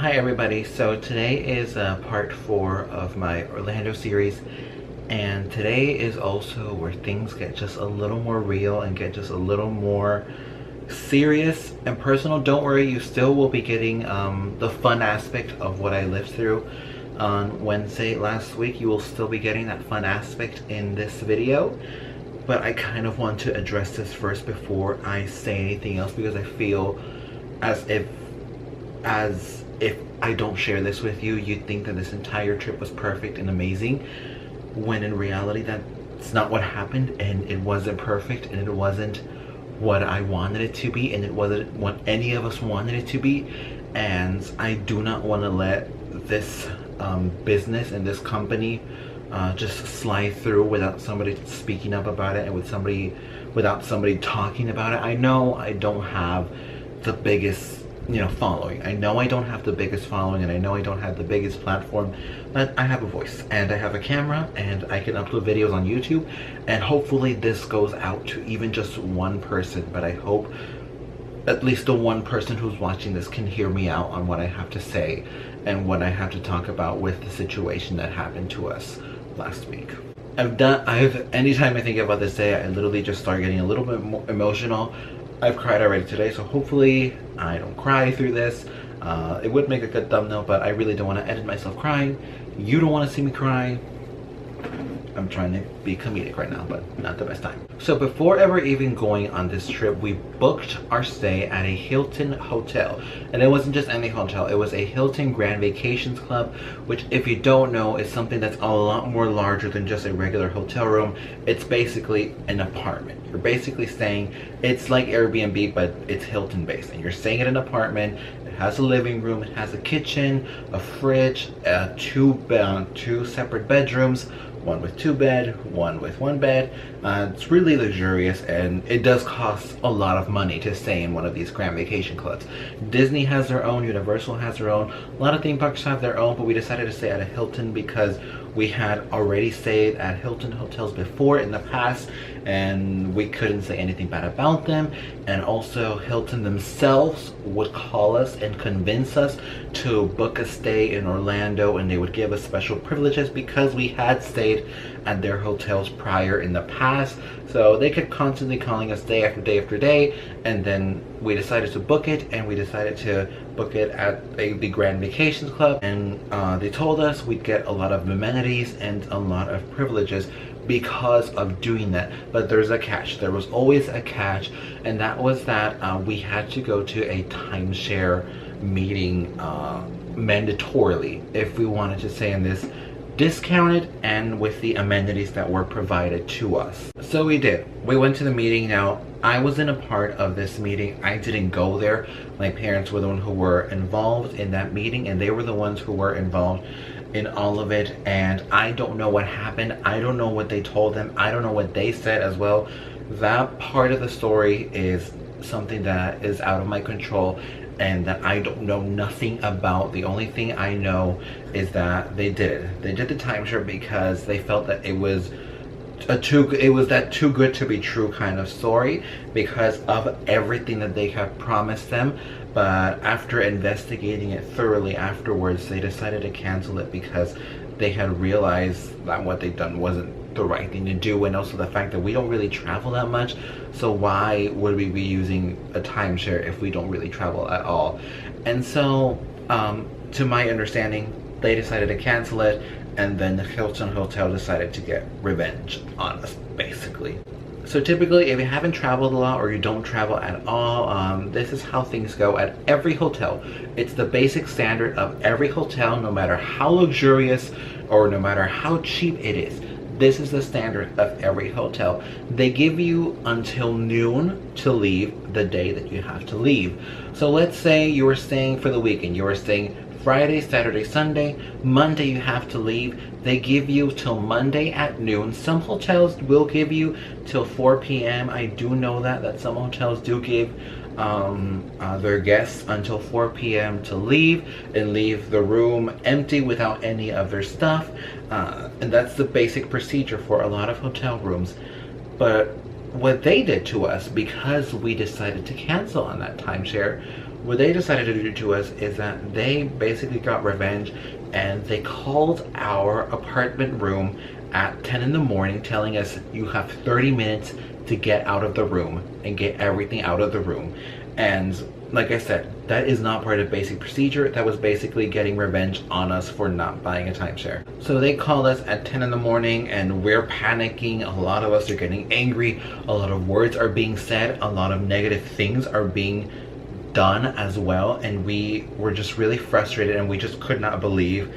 Hi everybody, so today is part 4 of my Orlando series, and today is also where things get just a little more real and get just a little more serious and personal. Don't worry, you still will be getting the fun aspect of what I lived through on Wednesday last week. You will still be getting that fun aspect in this video, but I kind of want to address this first before I say anything else, because I feel as if I don't share this with you, you'd think that this entire trip was perfect and amazing, when in reality that's not what happened, and it wasn't perfect, and it wasn't what I wanted it to be, and it wasn't what any of us wanted it to be. And I do not want to let this business and this company just slide through without somebody speaking up about it, and without somebody talking about it. I know I don't have the biggest following. I know I don't have the biggest following, and I know I don't have the biggest platform, but I have a voice and I have a camera and I can upload videos on YouTube, and hopefully this goes out to even just one person. But I hope at least the one person who's watching this can hear me out on what I have to say and what I have to talk about with the situation that happened to us last week. Anytime I think about this day, I literally just start getting a little bit more emotional. I've cried already today, so hopefully I don't cry through this. It would make a good thumbnail, but I really don't want to edit myself crying. You don't want to see me cry. I'm trying to be comedic right now, but not the best time. So before ever even going on this trip, we booked our stay at a Hilton hotel. And it wasn't just any hotel, it was a Hilton Grand Vacations Club, which, if you don't know, is something that's a lot more larger than just a regular hotel room. It's basically an apartment. You're basically staying, it's like Airbnb, but it's Hilton based. And you're staying in an apartment. It has a living room, it has a kitchen, a fridge, two separate bedrooms, one with 2 bed, one with 1 bed. It's really luxurious, and it does cost a lot of money to stay in one of these Grand Vacation Clubs. Disney has their own, Universal has their own, a lot of theme parks have their own, but we decided to stay at a Hilton because we had already stayed at Hilton hotels before in the past, and we couldn't say anything bad about them. And also Hilton themselves would call us and convince us to book a stay in Orlando, and they would give us special privileges because we had stayed at their hotels prior in the past. So they kept constantly calling us day after day after day, and then we decided to book it, and we decided to book it at the Grand Vacations Club. And they told us we'd get a lot of amenities and a lot of privileges because of doing that. But there's a catch. There was always a catch, and that was that we had to go to a timeshare meeting mandatorily if we wanted to stay in this discounted and with the amenities that were provided to us. So we did. We went to the meeting. Now, I wasn't a part of this meeting. I didn't go there. My parents were the ones who were involved in that meeting, and they were the ones who were involved in all of it. And I don't know what happened. I don't know what they told them. I don't know what they said as well. That part of the story is something that is out of my control and that I don't know nothing about. The only thing I know is that they did it. They did the timeshare because they felt that it was that too good to be true kind of story because of everything that they have promised them. But after investigating it thoroughly afterwards, they decided to cancel it because they had realized that what they'd done wasn't the right thing to do, and also the fact that we don't really travel that much, so why would we be using a timeshare if we don't really travel at all? And so to my understanding, they decided to cancel it, and then the Hilton Hotel decided to get revenge on us, basically. So typically, if you haven't traveled a lot or you don't travel at all, this is how things go at every hotel. It's the basic standard of every hotel, no matter how luxurious or no matter how cheap it is. This is the standard of every hotel. They give you until noon to leave the day that you have to leave. So let's say you were staying for the weekend. You were staying Friday, Saturday, Sunday. Monday you have to leave. They give you till Monday at noon. Some hotels will give you till 4 p.m. I do know that some hotels do give their guests until 4 p.m. to leave and leave the room empty without any of their stuff. And that's the basic procedure for a lot of hotel rooms. But what they did to us, because we decided to cancel on that timeshare, what they decided to do to us is that they basically got revenge, and they called our apartment room at 10 in the morning telling us you have 30 minutes to get out of the room and get everything out of the room. And like I said, that is not part of basic procedure. That was basically getting revenge on us for not buying a timeshare. So they called us at 10 in the morning and we're panicking. A lot of us are getting angry. A lot of words are being said. A lot of negative things are being done as well. And we were just really frustrated, and we just could not believe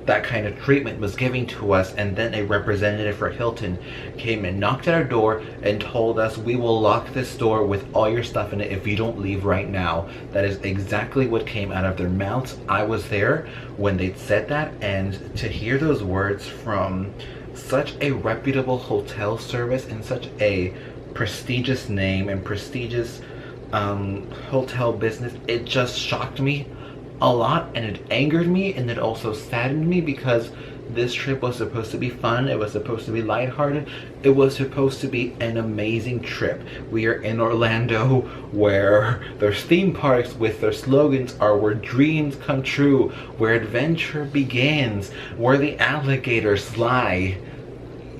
that kind of treatment was given to us. And then a representative for Hilton came and knocked at our door and told us, we will lock this door with all your stuff in it if you don't leave right now. That is exactly what came out of their mouths. I was there when they said that, and to hear those words from such a reputable hotel service and such a prestigious name and prestigious hotel business, it just shocked me a lot, and it angered me, and it also saddened me, because this trip was supposed to be fun. It was supposed to be lighthearted. It was supposed to be an amazing trip. We are in Orlando, where there's theme parks with their slogans are where dreams come true, where adventure begins, where the alligators lie.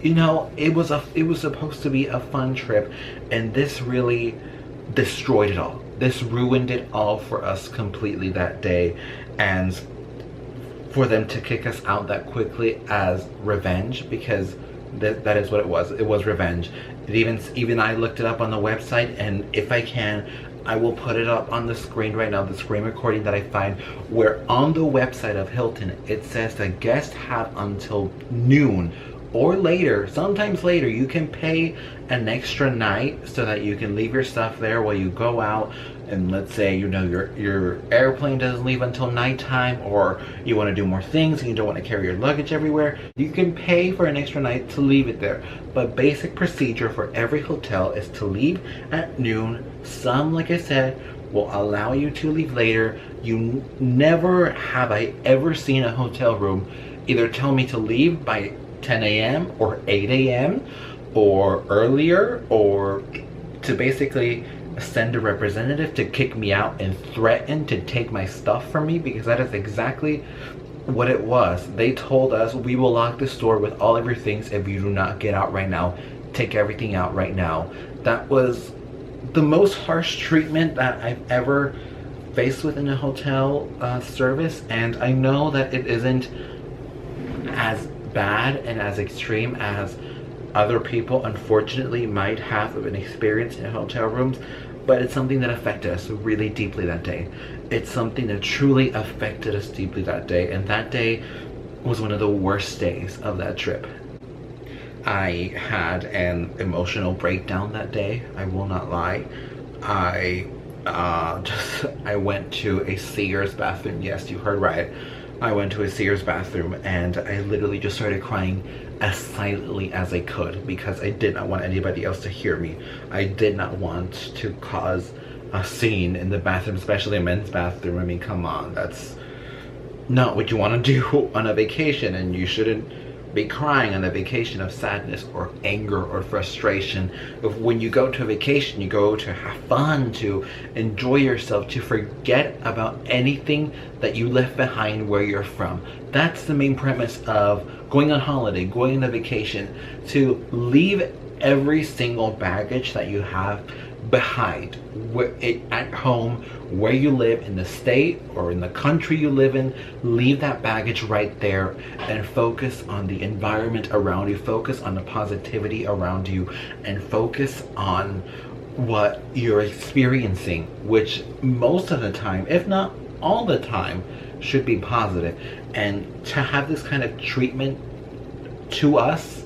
You know, it was supposed to be a fun trip, and this really destroyed it all. This ruined it all for us completely that day. And for them to kick us out that quickly as revenge, because that is what it was. It was revenge. Even I looked it up on the website, and if I can, I will put it up on the screen right now, the screen recording that I find, where on the website of Hilton it says that guests have until noon or later, sometimes later. You can pay an extra night so that you can leave your stuff there while you go out. And let's say, you know, your airplane doesn't leave until nighttime, or you want to do more things and you don't want to carry your luggage everywhere, you can pay for an extra night to leave it there. But basic procedure for every hotel is to leave at noon. Some, like I said, will allow you to leave later. You never have I ever seen a hotel room either tell me to leave by 10 a.m. or 8 a.m. or earlier, or to basically send a representative to kick me out and threaten to take my stuff from me, because that is exactly what it was. They told us, we will lock the store with all of your things if you do not get out right now. Take everything out right now. That was the most harsh treatment that I've ever faced with in a hotel service, and I know that it isn't as bad and as extreme as other people unfortunately might have an experience in hotel rooms, but it's something that affected us really deeply that day. It's something that truly affected us deeply that day, and that day was one of the worst days of that trip. I had an emotional breakdown that day, I will not lie. I went to a Sears bathroom. Yes, you heard right. I went to a Sears bathroom, and I literally just started crying as silently as I could, because I did not want anybody else to hear me. I did not want to cause a scene in the bathroom, especially a men's bathroom. I mean, come on, that's not what you want to do on a vacation, and you shouldn't be crying on a vacation of sadness or anger or frustration. If when you go to a vacation, you go to have fun, to enjoy yourself, to forget about anything that you left behind where you're from. That's the main premise of going on holiday, going on a vacation, to leave every single baggage that you have behind at home, where you live, in the state or in the country you live in. Leave that baggage right there and focus on the environment around you, focus on the positivity around you, and focus on what you're experiencing, which most of the time, if not all the time, should be positive. And to have this kind of treatment to us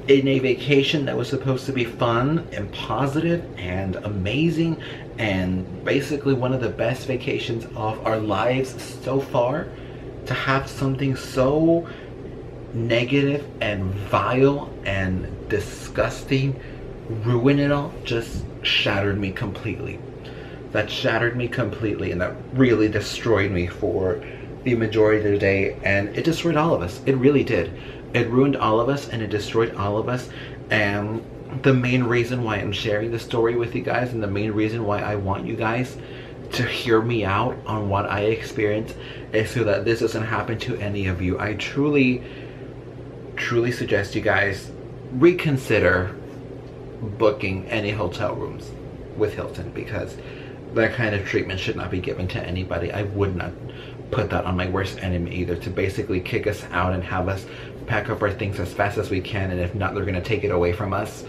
in a vacation that was supposed to be fun and positive and amazing, and basically one of the best vacations of our lives so far, to have something so negative and vile and disgusting ruin it all, just shattered me completely. That shattered me completely, and that really destroyed me for the majority of the day, and it destroyed all of us. It really did. It ruined all of us, and it destroyed all of us. And the main reason why I'm sharing this story with you guys, and the main reason why I want you guys to hear me out on what I experienced, is so that this doesn't happen to any of you. I truly suggest you guys reconsider booking any hotel rooms with Hilton, because that kind of treatment should not be given to anybody. I would not put that on my worst enemy either, to basically kick us out and have us pack up our things as fast as we can, and if not, they're going to take it away from us.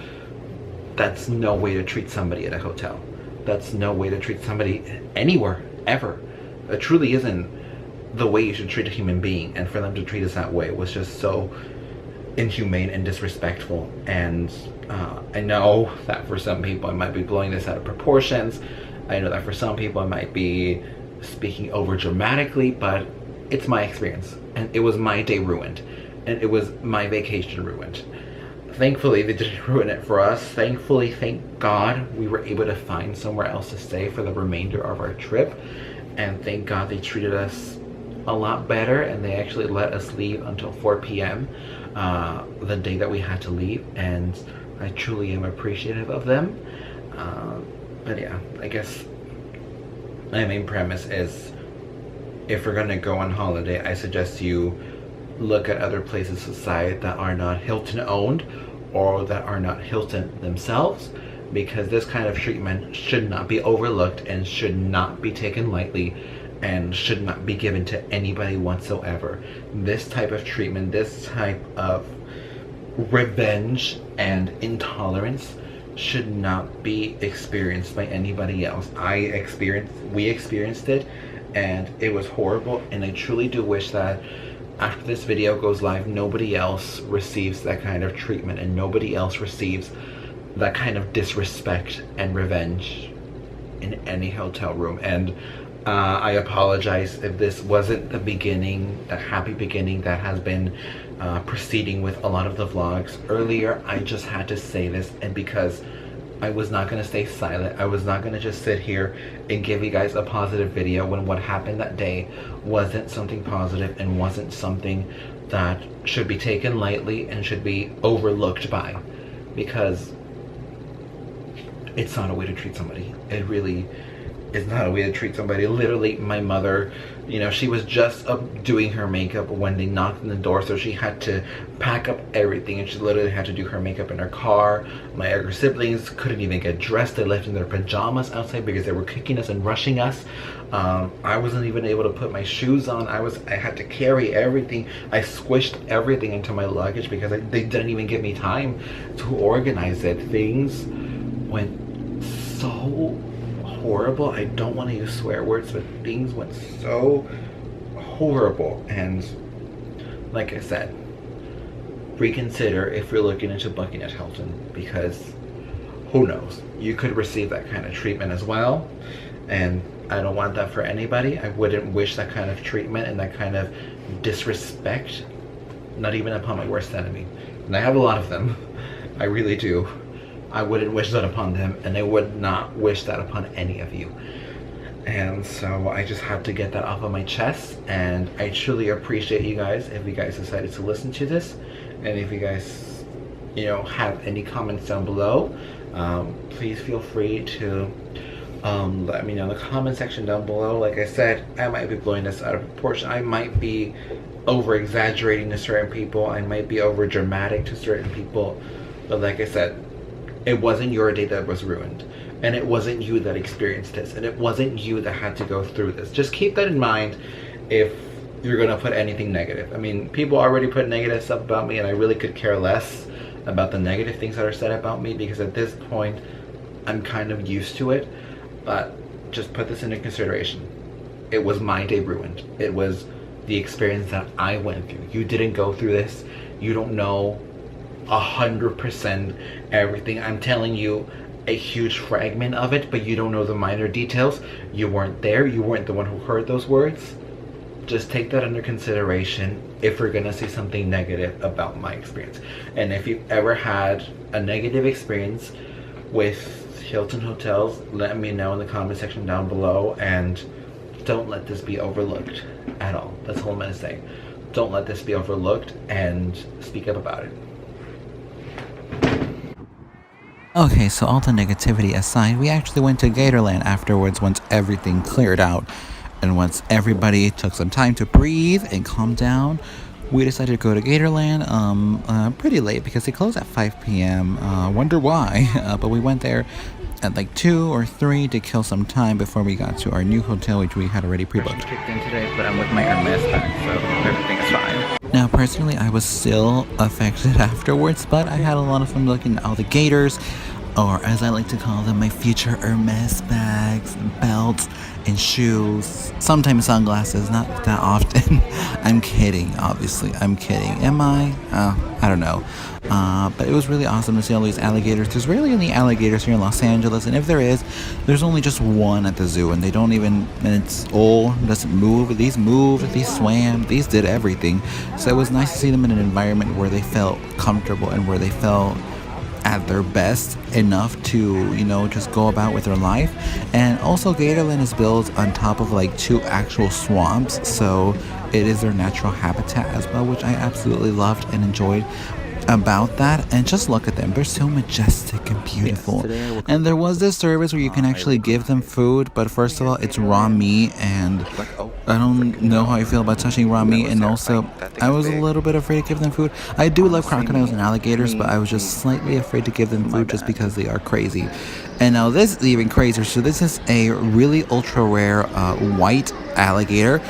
That's no way to treat somebody at a hotel. That's no way to treat somebody anywhere, ever. It truly isn't the way you should treat a human being, and for them to treat us that way was just so inhumane and disrespectful. And I know that for some people I might be blowing this out of proportions. I know that for some people I might be speaking over dramatically, but it's my experience, and it was my day ruined, and it was my vacation ruined. Thankfully, they didn't ruin it for us. Thankfully, thank God, we were able to find somewhere else to stay for the remainder of our trip, and thank God they treated us a lot better, and they actually let us leave until 4 p.m. The day that we had to leave, and I truly am appreciative of them. But yeah, I guess my main premise is, if we're gonna go on holiday, I suggest you look at other places aside that are not Hilton owned or that are not Hilton themselves, because this kind of treatment should not be overlooked and should not be taken lightly and should not be given to anybody whatsoever. This type of treatment, this type of revenge and intolerance should not be experienced by anybody else. We experienced it, and it was horrible, and I truly do wish that after this video goes live, nobody else receives that kind of treatment, and nobody else receives that kind of disrespect and revenge in any hotel room. And I apologize if this wasn't the beginning, the happy beginning that has been proceeding with a lot of the vlogs earlier. I just had to say this, and because I was not going to stay silent, I was not going to just sit here and give you guys a positive video when what happened that day wasn't something positive and wasn't something that should be taken lightly and should be overlooked by, because it's not a way to treat somebody. It really is not a way to treat somebody. Literally, my mother, you know, she was just doing her makeup when they knocked on the door, so she had to pack up everything, and she literally had to do her makeup in her car. My younger siblings couldn't even get dressed. They left in their pajamas outside because they were kicking us and rushing us. I wasn't even able to put my shoes on. I had to carry everything. I squished everything into my luggage because they didn't even give me time to organize it. Things went so horrible. I don't want to use swear words, but things went so horrible. And like I said, reconsider if you're looking into booking at Hilton, because who knows, you could receive that kind of treatment as well, and I don't want that for anybody. I wouldn't wish that kind of treatment and that kind of disrespect, not even upon my worst enemy, and I have a lot of them. I really do. I wouldn't wish that upon them, and I would not wish that upon any of you. And so I just had to get that off of my chest, and I truly appreciate you guys if you guys decided to listen to this, and if you guys, you know, have any comments down below, please feel free to let me know in the comment section down below. Like I said, I might be blowing this out of proportion. I might be over exaggerating to certain people. I might be over dramatic to certain people, but like I said, it wasn't your day that was ruined, and it wasn't you that experienced this, and it wasn't you that had to go through this. Just keep that in mind if you're gonna put anything negative. I mean, people already put negative stuff about me, and I really could care less about the negative things that are said about me, because at this point I'm kind of used to it. But just put this into consideration. It was my day ruined. It was the experience that I went through. You didn't go through this. You don't know 100% everything. I'm telling you a huge fragment of it, but you don't know the minor details. You weren't there. You weren't the one who heard those words. Just take that under consideration if we're gonna see something negative about my experience. And if you've ever had a negative experience with Hilton hotels, let me know in the comment section down below, and don't let this be overlooked at all. That's all I'm gonna say. Don't let this be overlooked, and speak up about it. Okay, so all the negativity aside, we actually went to Gatorland afterwards once everything cleared out. And once everybody took some time to breathe and calm down, we decided to go to Gatorland pretty late because they close at 5 p.m. Wonder why, but we went there at like 2 or 3 to kill some time before we got to our new hotel, which we had already pre-booked. Kicked in today, but I'm with my Hermes bag, so everything is fine. Now, personally, I was still affected afterwards, but I had a lot of fun looking at all the gators, or as I like to call them, my future Hermes bags, belts, and shoes. Sometimes sunglasses, not that often. I'm kidding, obviously. I'm kidding. Am I? I don't know. But it was really awesome to see all these alligators. There's rarely any alligators here in Los Angeles, and if there is, there's only just one at the zoo, and they don't even, and it's old, doesn't move. These moved, these swam, these did everything. So it was nice to see them in an environment where they felt comfortable and where they felt at their best enough to, you know, just go about with their life. And also Gatorland is built on top of like 2 actual swamps, so it is their natural habitat as well, which I absolutely loved and enjoyed about that. And just look at them, they're so majestic and beautiful. And there was this service where you can actually give them food, but first of all, it's raw meat, and I don't know how I feel about touching raw meat. And also, I was a little bit afraid to give them food. I do love crocodiles and alligators, but I was just slightly afraid to give them food just because they are crazy. And now this is even crazier. So this is a really ultra rare white alligator.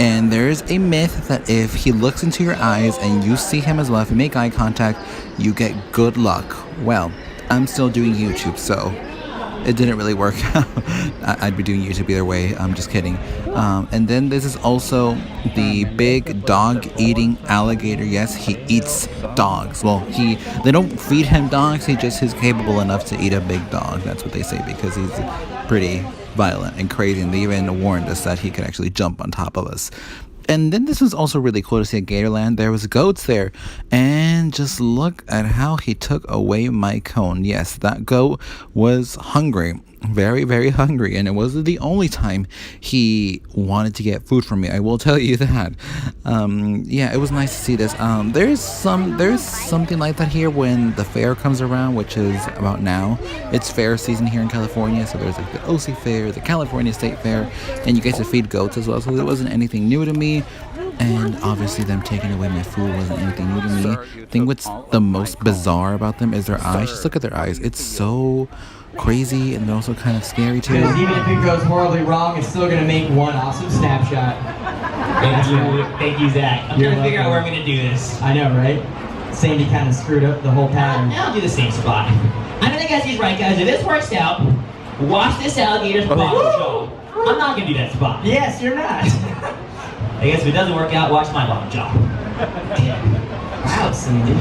And there's a myth that if he looks into your eyes and you see him as well, if you make eye contact, you get good luck. Well, I'm still doing YouTube, so it didn't really work out. I'd be doing YouTube either way. I'm just kidding. And then this is also the big dog-eating alligator. Yes, he eats dogs. Well, they don't feed him dogs. He just is capable enough to eat a big dog. That's what they say, because he's pretty violent and crazy, and they even warned us that he could actually jump on top of us. And then this was also really cool to see at Gatorland. There was goats there, and just look at how he took away my cone. Yes, that goat was hungry, very, very hungry, and it wasn't the only time he wanted to get food from me, I will tell you that. Yeah, it was nice to see this. There's something like that here when the fair comes around, which is about now. It's fair season here in California, so there's like the OC Fair, the California State Fair, and you get to feed goats as well, so it wasn't anything new to me. And obviously them taking away my food wasn't anything new to me. I think what's the most bizarre about them is their eyes. Just look at their eyes. It's so crazy, and they're also kind of scary too. Because even if it goes horribly wrong, it's still going to make one awesome snapshot. Thank you, Zach. I'm trying to figure out where I'm going to do this. I know, right? Sandy kind of screwed up the whole pattern. I'll do the same spot. I think he's right, guys. If this works out, watch this alligator's bottom jaw. I'm not going to do that spot. Yes, you're not. I guess if it doesn't work out, watch my bottom jaw. Wow, Sandy.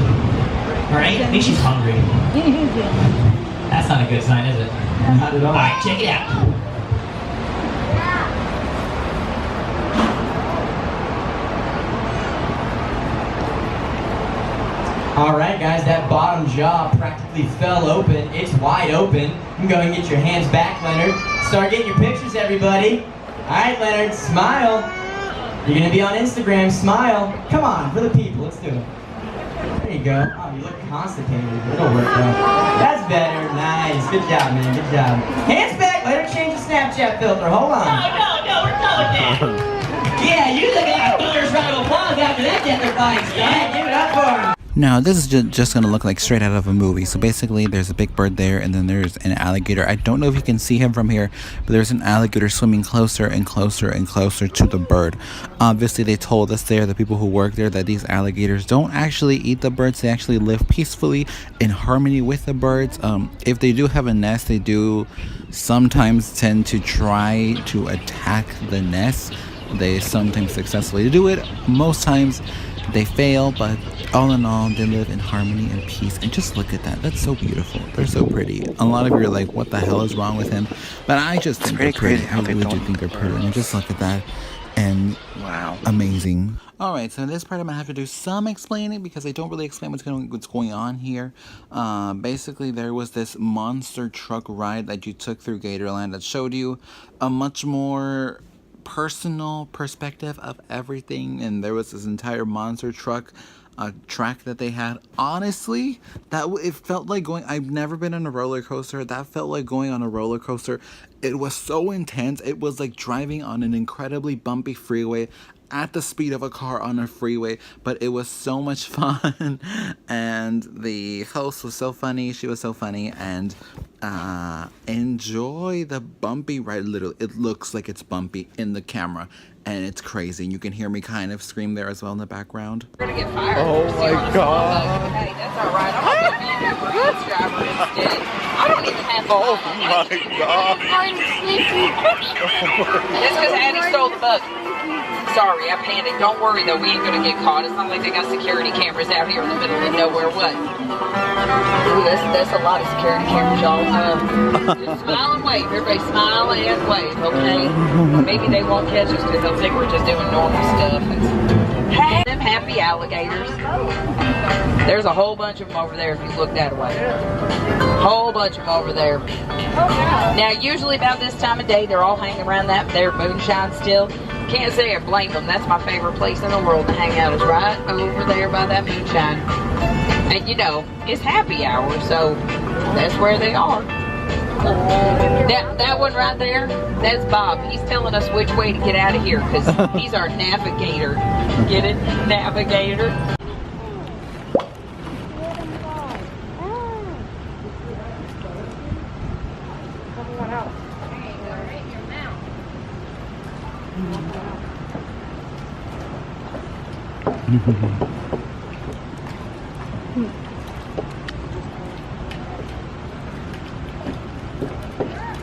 Alright, I think she's hungry. That's not a good sign, is it? Not at all. Alright, check it out. Alright guys, that bottom jaw practically fell open. It's wide open. You can go and get your hands back, Leonard. Start getting your pictures, everybody. Alright, Leonard, smile. You're gonna be on Instagram, smile. Come on, for the people, let's do it. There you go. Oh, you look constipated. It'll work out. That's better. Nice. Good job, man. Good job. Hands back. Let her change the Snapchat filter. Hold on. No, we're done with that. Yeah, you look at our first round of applause after that gentrifying stuff. Yeah, give it up for him. Now, this is just going to look like straight out of a movie. So basically, there's a big bird there, and then there's an alligator. I don't know if you can see him from here, but there's an alligator swimming closer and closer and closer to the bird. Obviously, they told us there, the people who work there, that these alligators don't actually eat the birds. They actually live peacefully in harmony with the birds. If they do have a nest, they do sometimes tend to try to attack the nest. They sometimes successfully do it. Most times, they fail, but all in all, they live in harmony and peace. And just look at that. That's so beautiful. They're so pretty. A lot of you are like, what the hell is wrong with him? But I just think they're pretty. I really do think they're pretty. And just look at that. And wow, amazing. All right, so in this part, I'm going to have to do some explaining because I don't really explain what's going on here. Basically, there was this monster truck ride that you took through Gatorland that showed you a much more personal perspective of everything, and there was this entire monster truck track that they had. Honestly, it felt like going. I've never been on a roller coaster. That felt like going on a roller coaster. It was so intense. It was like driving on an incredibly bumpy freeway at the speed of a car on a freeway, but it was so much fun. And the host was so funny. She was so funny. And enjoy the bumpy ride. Literally, it looks like it's bumpy in the camera, and it's crazy. And you can hear me kind of scream there as well in the background. We're gonna get fired. Oh my God. Hey, that's all right. I'm gonna be an Uber Eats driver instead. I don't even have the Oh my God. That's because Addie stole the bug. Sorry, I panicked. Don't worry though, we ain't gonna get caught. It's not like they got security cameras out here in the middle of nowhere. What? Ooh, that's a lot of security cameras, y'all. Just smile and wave. Everybody smile and wave, okay? Maybe they won't catch us because they'll think we're just doing normal stuff. Hey, them happy alligators. There's a whole bunch of them over there if you look that way. Whole bunch of them over there. Now, usually about this time of day, they're all hanging around that their moonshine still. Can't say I blame them. That's my favorite place in the world to hang out, is right over there by that moonshine. And you know, it's happy hour, so that's where they are. That one right there, that's Bob. He's telling us which way to get out of here because he's our navigator. Get it? Navigator.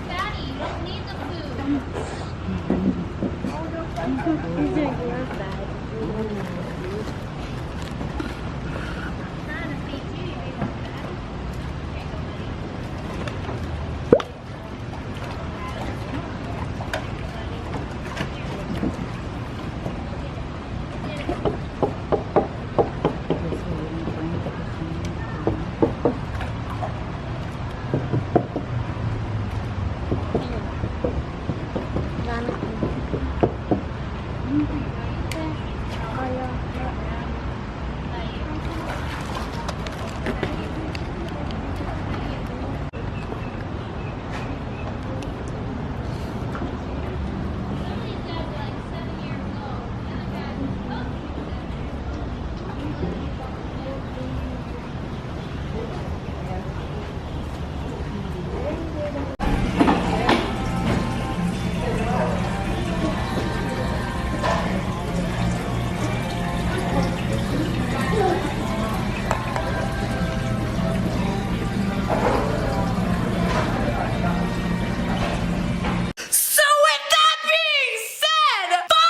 Daddy, you don't need the food. Trying to feed you, you want that?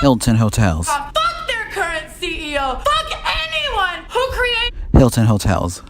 Hilton Hotels. Fuck their current CEO. Fuck anyone who creates Hilton Hotels.